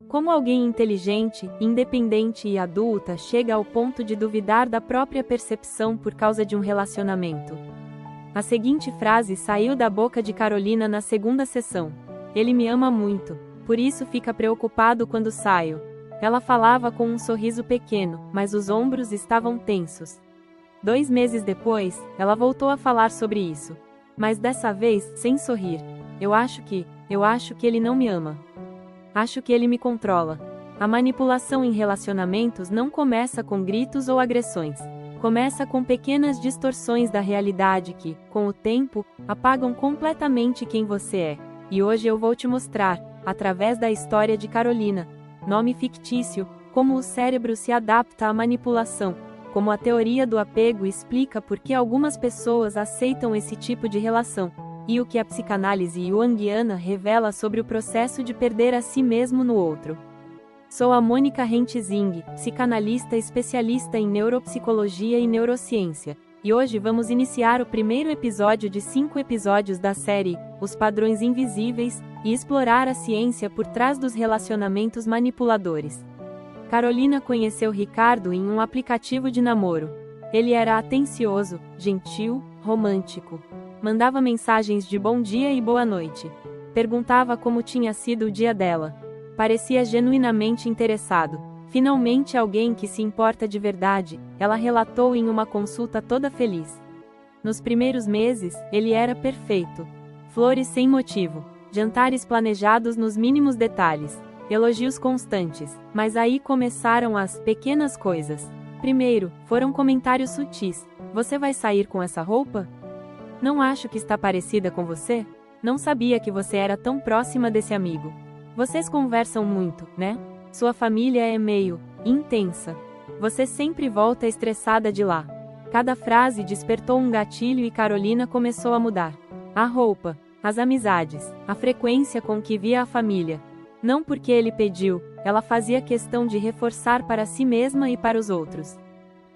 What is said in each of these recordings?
Como alguém inteligente, independente e adulta chega ao ponto de duvidar da própria percepção por causa de um relacionamento? A seguinte frase saiu da boca de Carolina na segunda sessão: "Ele me ama muito, por isso fica preocupado quando saio." Ela falava com um sorriso pequeno, mas os ombros estavam tensos. 2 meses depois, ela voltou a falar sobre isso. Mas dessa vez, sem sorrir. Eu acho que ele não me ama. Acho que ele me controla." A manipulação em relacionamentos não começa com gritos ou agressões. Começa com pequenas distorções da realidade que, com o tempo, apagam completamente quem você é. E hoje eu vou te mostrar, através da história de Carolina, nome fictício, como o cérebro se adapta à manipulação, como a teoria do apego explica por que algumas pessoas aceitam esse tipo de relação, e o que a psicanálise junguiana revela sobre o processo de perder a si mesmo no outro. Sou a Mônica Rentzing, psicanalista especialista em neuropsicologia e neurociência, e hoje vamos iniciar o primeiro episódio de 5 episódios da série Os Padrões Invisíveis, e explorar a ciência por trás dos relacionamentos manipuladores. Carolina conheceu Ricardo em um aplicativo de namoro. Ele era atencioso, gentil, romântico. Mandava mensagens de bom dia e boa noite. Perguntava como tinha sido o dia dela. Parecia genuinamente interessado. "Finalmente alguém que se importa de verdade", ela relatou em uma consulta toda feliz. Nos primeiros meses, ele era perfeito. Flores sem motivo, jantares planejados nos mínimos detalhes, elogios constantes, mas aí começaram as pequenas coisas. Primeiro, foram comentários sutis: "Você vai sair com essa roupa? Não acho que está parecida com você? Não sabia que você era tão próxima desse amigo. Vocês conversam muito, né? Sua família é meio intensa. Você sempre volta estressada de lá." Cada frase despertou um gatilho e Carolina começou a mudar. A roupa, as amizades, a frequência com que via a família. Não porque ele pediu, ela fazia questão de reforçar para si mesma e para os outros.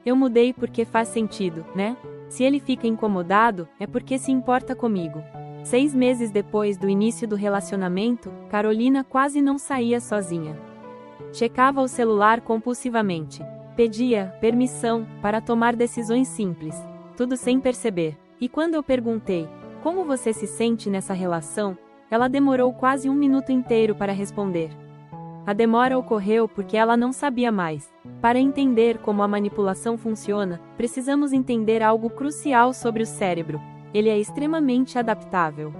"Eu mudei porque faz sentido, né? Se ele fica incomodado, é porque se importa comigo." 6 meses depois do início do relacionamento, Carolina quase não saía sozinha. Checava o celular compulsivamente. Pedia permissão para tomar decisões simples. Tudo sem perceber. E quando eu perguntei: "Como você se sente nessa relação?", ela demorou quase 1 minuto inteiro para responder. A demora ocorreu porque ela não sabia mais. Para entender como a manipulação funciona, precisamos entender algo crucial sobre o cérebro. Ele é extremamente adaptável.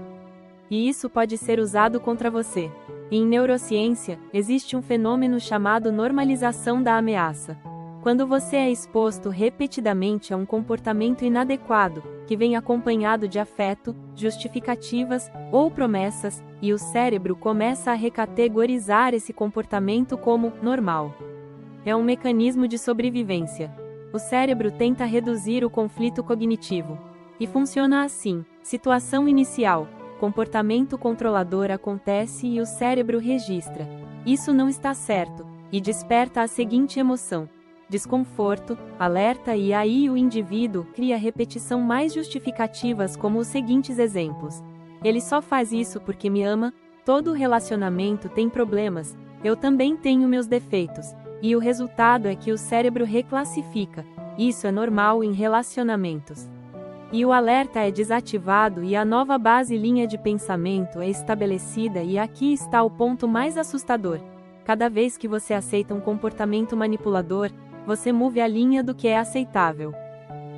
E isso pode ser usado contra você. Em neurociência, existe um fenômeno chamado normalização da ameaça. Quando você é exposto repetidamente a um comportamento inadequado, que vem acompanhado de afeto, justificativas ou promessas, e o cérebro começa a recategorizar esse comportamento como normal. É um mecanismo de sobrevivência. O cérebro tenta reduzir o conflito cognitivo. E funciona assim: situação inicial, comportamento controlador acontece e o cérebro registra: "Isso não está certo", e desperta a seguinte emoção: desconforto, alerta, e aí o indivíduo cria repetição mais justificativas como os seguintes exemplos: "Ele só faz isso porque me ama", "Todo relacionamento tem problemas", "Eu também tenho meus defeitos", e o resultado é que o cérebro reclassifica: "Isso é normal em relacionamentos." E o alerta é desativado e a nova base linha de pensamento é estabelecida, e aqui está o ponto mais assustador. Cada vez que você aceita um comportamento manipulador, você move a linha do que é aceitável.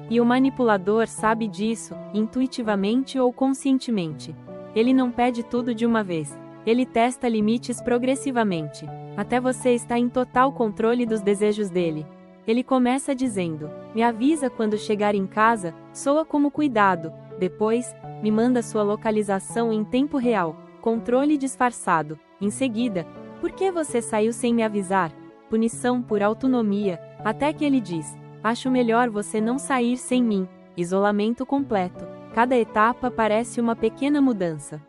E o manipulador sabe disso, intuitivamente ou conscientemente. Ele não pede tudo de uma vez. Ele testa limites progressivamente, até você estar em total controle dos desejos dele. Ele começa dizendo: "Me avisa quando chegar em casa", soa como cuidado. Depois, "Me manda sua localização em tempo real", controle disfarçado. Em seguida, "Por que você saiu sem me avisar?", punição por autonomia. Até que ele diz: "Acho melhor você não sair sem mim", isolamento completo. Cada etapa parece uma pequena mudança.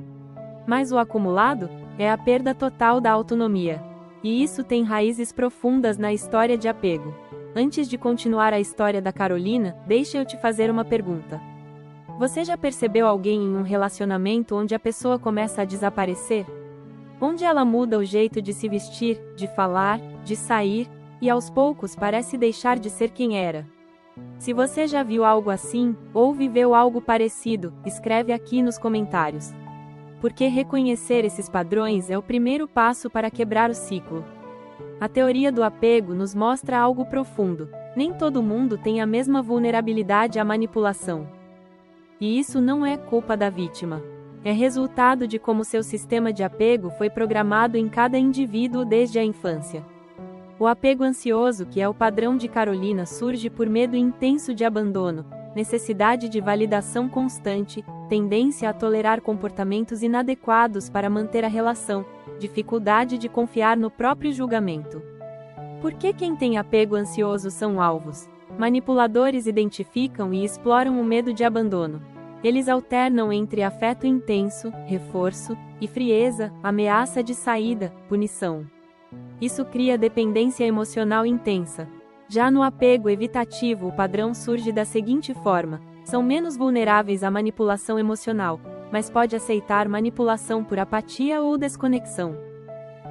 Mas o acumulado é a perda total da autonomia. E isso tem raízes profundas na história de apego. Antes de continuar a história da Carolina, deixa eu te fazer uma pergunta. Você já percebeu alguém em um relacionamento onde a pessoa começa a desaparecer? onde ela muda o jeito de se vestir, de falar, de sair, e aos poucos parece deixar de ser quem era. Se você já viu algo assim, ou viveu algo parecido, escreve aqui nos comentários. Porque reconhecer esses padrões é o primeiro passo para quebrar o ciclo. A teoria do apego nos mostra algo profundo: nem todo mundo tem a mesma vulnerabilidade à manipulação. E isso não é culpa da vítima. É resultado de como seu sistema de apego foi programado em cada indivíduo desde a infância. O apego ansioso, que é o padrão de Carolina, surge por medo intenso de abandono, necessidade de validação constante, tendência a tolerar comportamentos inadequados para manter a relação, dificuldade de confiar no próprio julgamento. Por que quem tem apego ansioso são alvos? Manipuladores identificam e exploram o medo de abandono. Eles alternam entre afeto intenso, reforço, e frieza, ameaça de saída, punição. Isso cria dependência emocional intensa. Já no apego evitativo, o padrão surge da seguinte forma: são menos vulneráveis à manipulação emocional, mas pode aceitar manipulação por apatia ou desconexão.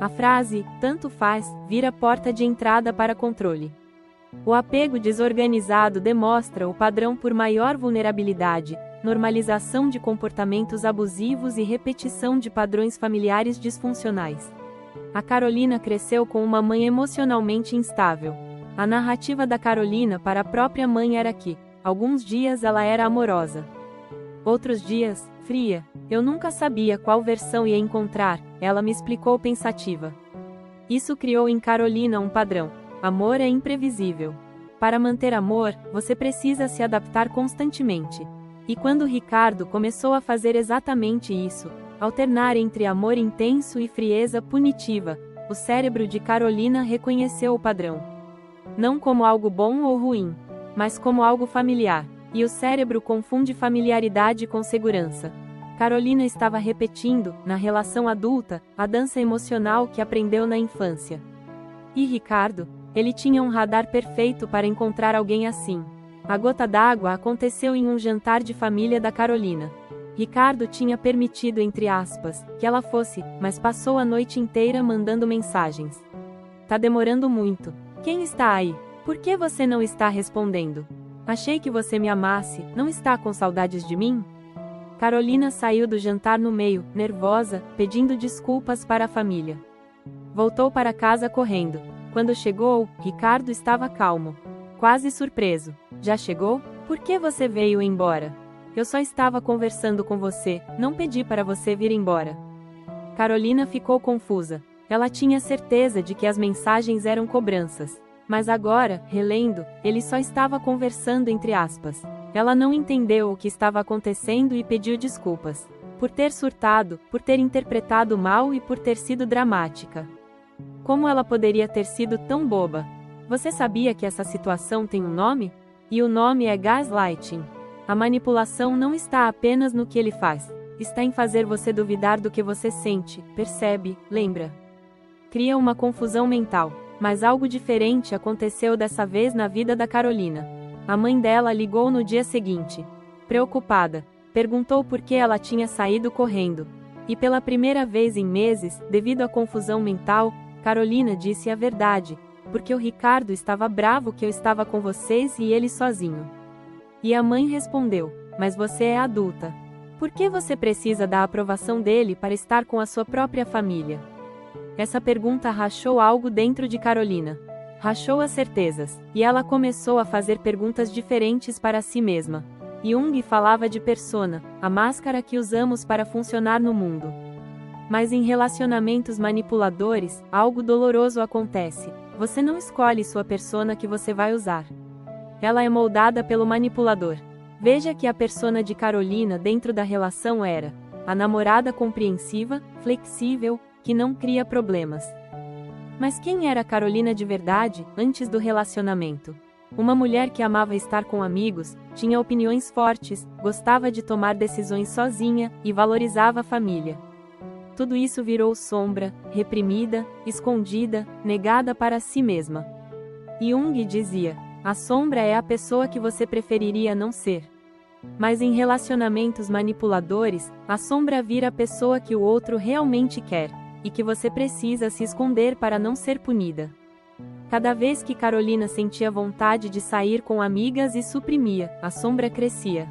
A frase, tanto faz, vira porta de entrada para controle. O apego desorganizado demonstra o padrão por maior vulnerabilidade, normalização de comportamentos abusivos e repetição de padrões familiares disfuncionais. A Carolina cresceu com uma mãe emocionalmente instável. A narrativa da Carolina para a própria mãe era que, alguns dias ela era amorosa. Outros dias, fria. Eu nunca sabia qual versão ia encontrar, ela me explicou pensativa. Isso criou em Carolina um padrão: amor é imprevisível. Para manter amor, você precisa se adaptar constantemente. E quando Ricardo começou a fazer exatamente isso, alternar entre amor intenso e frieza punitiva, o cérebro de Carolina reconheceu o padrão. Não como algo bom ou ruim, mas como algo familiar, e o cérebro confunde familiaridade com segurança. Carolina estava repetindo, na relação adulta, a dança emocional que aprendeu na infância. E Ricardo? Ele tinha um radar perfeito para encontrar alguém assim. A gota d'água aconteceu em um jantar de família da Carolina. Ricardo tinha permitido, entre aspas, que ela fosse, mas passou a noite inteira mandando mensagens. Tá demorando muito. Quem está aí? Por que você não está respondendo? Achei que você me amasse, não está com saudades de mim? Carolina saiu do jantar no meio, nervosa, pedindo desculpas para a família. Voltou para casa correndo. Quando chegou, Ricardo estava calmo. Quase surpreso. Já chegou? Por que você veio embora? Eu só estava conversando com você, não pedi para você vir embora. Carolina ficou confusa. Ela tinha certeza de que as mensagens eram cobranças. Mas agora, relendo, ele só estava conversando entre aspas. Ela não entendeu o que estava acontecendo e pediu desculpas. Por ter surtado, por ter interpretado mal e por ter sido dramática. Como ela poderia ter sido tão boba? Você sabia que essa situação tem um nome? E o nome é gaslighting. A manipulação não está apenas no que ele faz. Está em fazer você duvidar do que você sente, percebe, lembra. Cria uma confusão mental. Mas algo diferente aconteceu dessa vez na vida da Carolina. A mãe dela ligou no dia seguinte. Preocupada, perguntou por que ela tinha saído correndo. E pela primeira vez em meses, devido à confusão mental, Carolina disse a verdade, porque o Ricardo estava bravo que eu estava com vocês e ele sozinho. E a mãe respondeu: mas você é adulta. Por que você precisa da aprovação dele para estar com a sua própria família? Essa pergunta rachou algo dentro de Carolina. Rachou as certezas, e ela começou a fazer perguntas diferentes para si mesma. Jung falava de persona, a máscara que usamos para funcionar no mundo. Mas em relacionamentos manipuladores, algo doloroso acontece. Você não escolhe sua persona que você vai usar. Ela é moldada pelo manipulador. Veja que a persona de Carolina dentro da relação era a namorada compreensiva, flexível, que não cria problemas. Mas quem era Carolina de verdade, antes do relacionamento? Uma mulher que amava estar com amigos, tinha opiniões fortes, gostava de tomar decisões sozinha e valorizava a família. Tudo isso virou sombra, reprimida, escondida, negada para si mesma. Jung dizia: a sombra é a pessoa que você preferiria não ser. Mas em relacionamentos manipuladores, a sombra vira a pessoa que o outro realmente quer. e que você precisa se esconder para não ser punida. Cada vez que Carolina sentia vontade de sair com amigas e suprimia, a sombra crescia.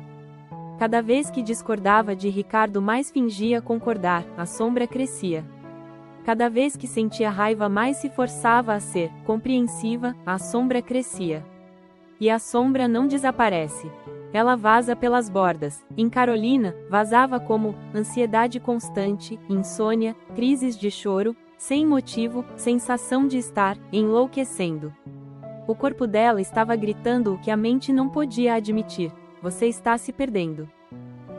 Cada vez que discordava de Ricardo, mais fingia concordar, a sombra crescia. Cada vez que sentia raiva, mais se forçava a ser compreensiva, a sombra crescia. E a sombra não desaparece. Ela vaza pelas bordas. Em Carolina, vazava como ansiedade constante, insônia, crises de choro, sem motivo, sensação de estar enlouquecendo. O corpo dela estava gritando o que a mente não podia admitir: você está se perdendo.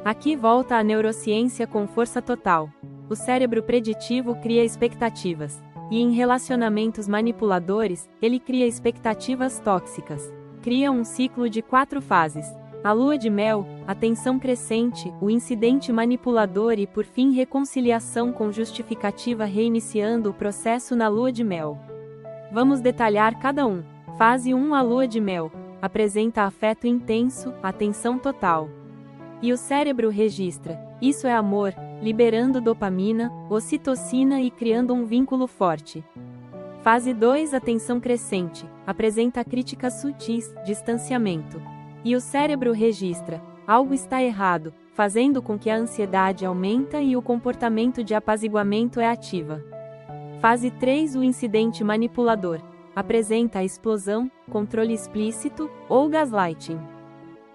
Aqui volta a neurociência com força total. O cérebro preditivo cria expectativas. E em relacionamentos manipuladores, ele cria expectativas tóxicas. Cria um ciclo de 4 fases: a lua de mel, a tensão crescente, o incidente manipulador e por fim reconciliação com justificativa, reiniciando o processo na lua de mel. Vamos detalhar cada um. Fase 1: a lua de mel apresenta afeto intenso, atenção total. E o cérebro registra: isso é amor, liberando dopamina, ocitocina e criando um vínculo forte. Fase 2: a tensão crescente apresenta críticas sutis, distanciamento. E o cérebro registra: algo está errado, fazendo com que a ansiedade aumenta e o comportamento de apaziguamento é ativa. Fase 3: o incidente manipulador apresenta a explosão, controle explícito ou gaslighting.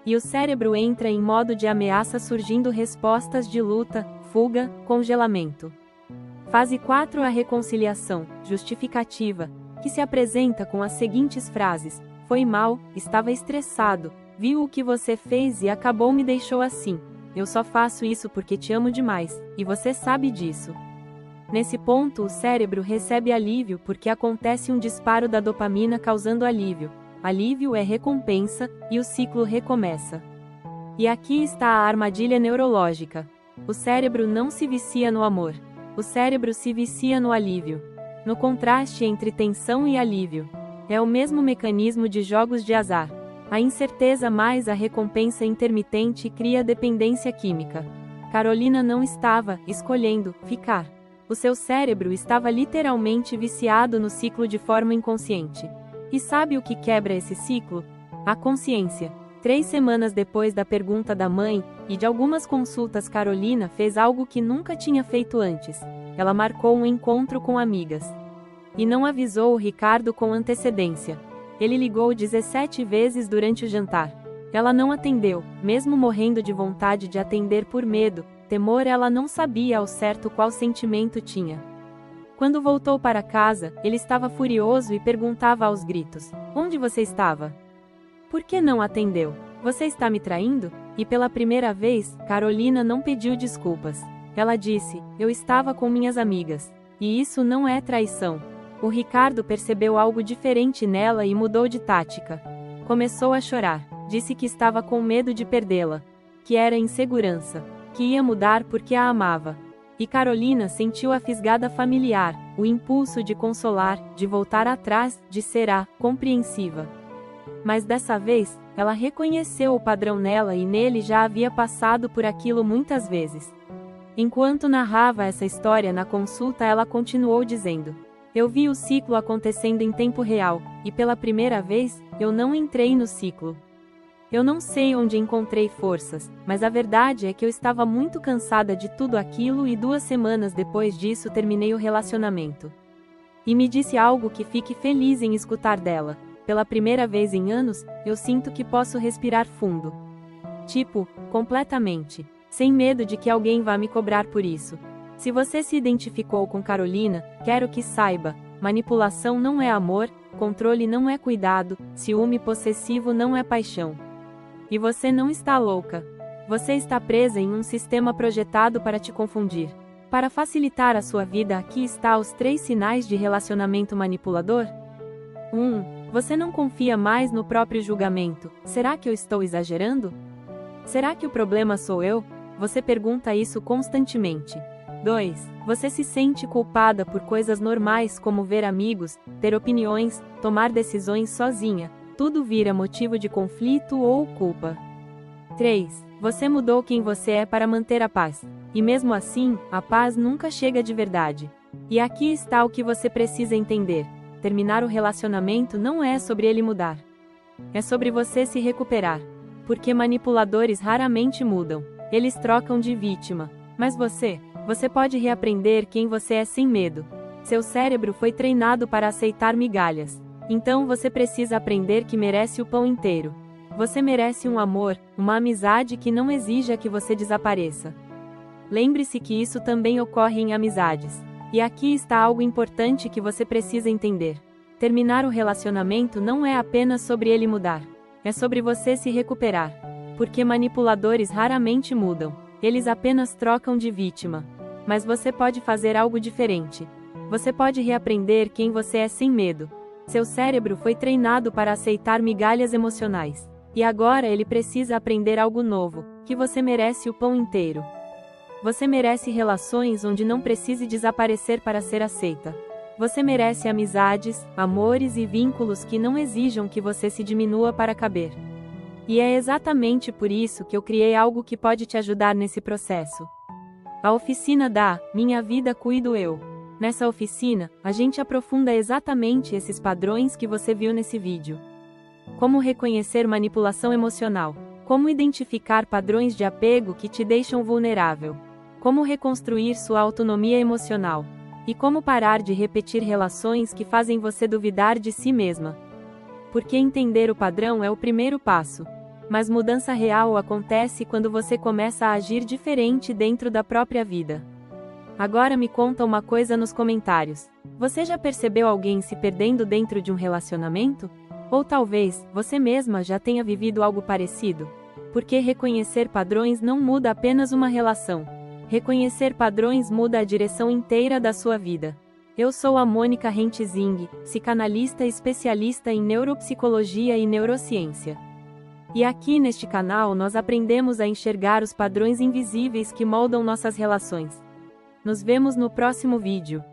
E o cérebro entra em modo de ameaça, surgindo respostas de luta, fuga, congelamento. Fase 4: a reconciliação, justificativa, que se apresenta com as seguintes frases: foi mal, estava estressado, viu o que você fez e acabou me deixou assim. Eu só faço isso porque te amo demais, e você sabe disso. Nesse ponto, o cérebro recebe alívio porque acontece um disparo da dopamina causando alívio. Alívio é recompensa, e o ciclo recomeça. E aqui está a armadilha neurológica. O cérebro não se vicia no amor. O cérebro se vicia no alívio. No contraste entre tensão e alívio. É o mesmo mecanismo de jogos de azar. A incerteza mais a recompensa intermitente cria dependência química. Carolina não estava escolhendo ficar. O seu cérebro estava literalmente viciado no ciclo de forma inconsciente. E sabe o que quebra esse ciclo? A consciência. 3 semanas depois da pergunta da mãe, e de algumas consultas, Carolina fez algo que nunca tinha feito antes. Ela marcou um encontro com amigas. E não avisou o Ricardo com antecedência. Ele ligou 17 vezes durante o jantar. Ela não atendeu, mesmo morrendo de vontade de atender por medo, temor. Ela não sabia ao certo qual sentimento tinha. Quando voltou para casa, ele estava furioso e perguntava aos gritos: onde você estava? Por que não atendeu? Você está me traindo? E pela primeira vez, Carolina não pediu desculpas. Ela disse: eu estava com minhas amigas. E isso não é traição. O Ricardo percebeu algo diferente nela e mudou de tática. Começou a chorar. Disse que estava com medo de perdê-la. Que era insegurança. Que ia mudar porque a amava. E Carolina sentiu a fisgada familiar, o impulso de consolar, de voltar atrás, de ser compreensiva. Mas dessa vez, ela reconheceu o padrão nela e nele já havia passado por aquilo muitas vezes. Enquanto narrava essa história na consulta, ela continuou dizendo: eu vi o ciclo acontecendo em tempo real, e pela primeira vez, eu não entrei no ciclo. Eu não sei onde encontrei forças, mas a verdade é que eu estava muito cansada de tudo aquilo e 2 semanas depois disso terminei o relacionamento. E me disse algo que fique feliz em escutar dela: pela primeira vez em anos, eu sinto que posso respirar fundo. Tipo, completamente. Sem medo de que alguém vá me cobrar por isso. Se você se identificou com Carolina, quero que saiba: manipulação não é amor, controle não é cuidado, ciúme possessivo não é paixão. E você não está louca. Você está presa em um sistema projetado para te confundir. Para facilitar a sua vida, aqui está os 3 sinais de relacionamento manipulador. 1. Você não confia mais no próprio julgamento. Será que eu estou exagerando? Será que o problema sou eu? Você pergunta isso constantemente. 2. Você se sente culpada por coisas normais como ver amigos, ter opiniões, tomar decisões sozinha. Tudo vira motivo de conflito ou culpa. 3. Você mudou quem você é para manter a paz. E mesmo assim, a paz nunca chega de verdade. E aqui está o que você precisa entender. Terminar o relacionamento não é sobre ele mudar. É sobre você se recuperar. Porque manipuladores raramente mudam. Eles trocam de vítima. Mas você pode reaprender quem você é sem medo. Seu cérebro foi treinado para aceitar migalhas. Então você precisa aprender que merece o pão inteiro. Você merece um amor, uma amizade que não exija que você desapareça. Lembre-se que isso também ocorre em amizades. E aqui está algo importante que você precisa entender. Terminar o relacionamento não é apenas sobre ele mudar. É sobre você se recuperar. Porque manipuladores raramente mudam. Eles apenas trocam de vítima. Mas você pode fazer algo diferente. Você pode reaprender quem você é sem medo. Seu cérebro foi treinado para aceitar migalhas emocionais. E agora ele precisa aprender algo novo, que você merece o pão inteiro. Você merece relações onde não precise desaparecer para ser aceita. Você merece amizades, amores e vínculos que não exijam que você se diminua para caber. E é exatamente por isso que eu criei algo que pode te ajudar nesse processo. A oficina da Minha Vida Cuido Eu. Nessa oficina, a gente aprofunda exatamente esses padrões que você viu nesse vídeo. Como reconhecer manipulação emocional. Como identificar padrões de apego que te deixam vulnerável. Como reconstruir sua autonomia emocional. E como parar de repetir relações que fazem você duvidar de si mesma. Porque entender o padrão é o primeiro passo. Mas mudança real acontece quando você começa a agir diferente dentro da própria vida. Agora me conta uma coisa nos comentários. Você já percebeu alguém se perdendo dentro de um relacionamento? Ou talvez, você mesma já tenha vivido algo parecido? Porque reconhecer padrões não muda apenas uma relação. Reconhecer padrões muda a direção inteira da sua vida. Eu sou a Mônica Rentzing, psicanalista especialista em neuropsicologia e neurociência. E aqui neste canal nós aprendemos a enxergar os padrões invisíveis que moldam nossas relações. Nos vemos no próximo vídeo.